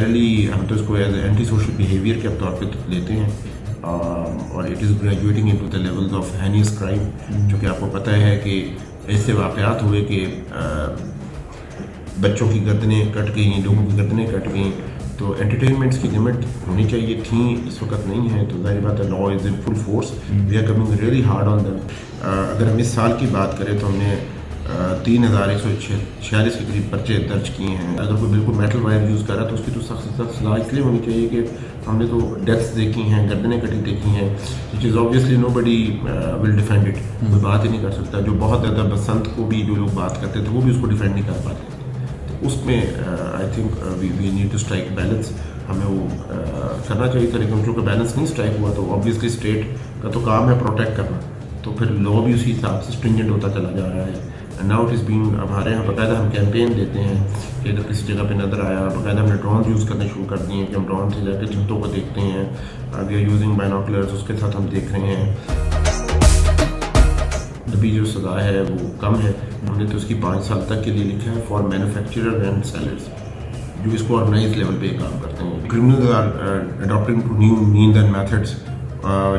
Generally हम तो इसको एज एंटी सोशल बिहेवियर के तौर पे लेते हैं और it is graduating into the levels of heinous crime, जो कि आपको पता है कि ऐसे वाक़यात हुए कि बच्चों की गर्दनें कट गई, लोगों की गर्दनें कट गई। तो एंटरटेनमेंट्स की लिमिट होनी चाहिए थी, इस वक्त नहीं है। तो ज़ाहिर बात है law is in full force, we are coming really hard on them. अगर हम इस साल की बात करें तो हमने 3146 के करीब पर्चे दर्ज किए हैं। अगर कोई बिल्कुल मेटल वायर यूज़ कर रहा है तो उसकी तो सख्त से सख्त सज़ा इसलिए होनी चाहिए कि हमने तो डेथ्स देखी हैं, गर्दनें कटी देखी हैं, which is obviously nobody will defend it, कोई बात ही नहीं कर सकता। जो बहुत ज़्यादा बसंत को भी जो लोग बात करते थे वो भी उसको डिफेंड नहीं कर पाते। तो उसमें I think we need to strike balance, हमें वो करना चाहिए था। लेकिन चूँकि बैलेंस नहीं स्ट्राइक हुआ तो ऑब्वियसली स्टेट का तो काम है प्रोटेक्ट करना, तो फिर लॉ भी उसी हिसाब से स्ट्रिंजेंट होता चला जा रहा है। नाउ इट इज़ बीइंग, हमारे यहाँ बाकायदा हम कैंपेन देते हैं कि अगर किसी जगह पे नज़र आया, बाकायदा हमने ड्रोन यूज़ करने शुरू कर दिए हैं कि हम ड्रोन से जाकर छतों को देखते हैं, वी आर यूजिंग बाइनोकुलर्स, उसके साथ हम देख रहे हैं। अभी जो सज़ा है वो कम है, हमने तो उसकी 5 साल तक के लिए लिखा है फॉर मैन्युफैक्चरर एंड सेलर्स जो इसको ऑर्गेनाइज लेवल पे काम करते हैं। Criminals are adopting to new means and methods,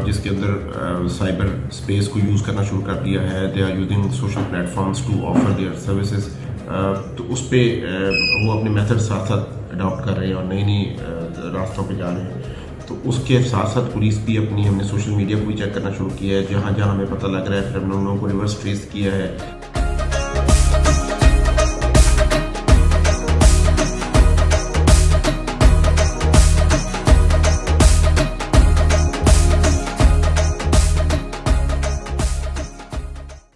जिसके अंदर साइबर स्पेस को यूज़ करना शुरू कर दिया है। They are using social platforms to offer their services. तो उस पर वो अपने मेथड साथ साथ अडॉप्ट कर रहे हैं और नई नई रास्तों पे जा रहे हैं। तो उसके साथ साथ पुलिस भी अपनी, हमने सोशल मीडिया को भी चेक करना शुरू किया है, जहाँ जहाँ हमें पता लग रहा है फिर हमने उन लोगों को रिवर्स ट्रेस किया है।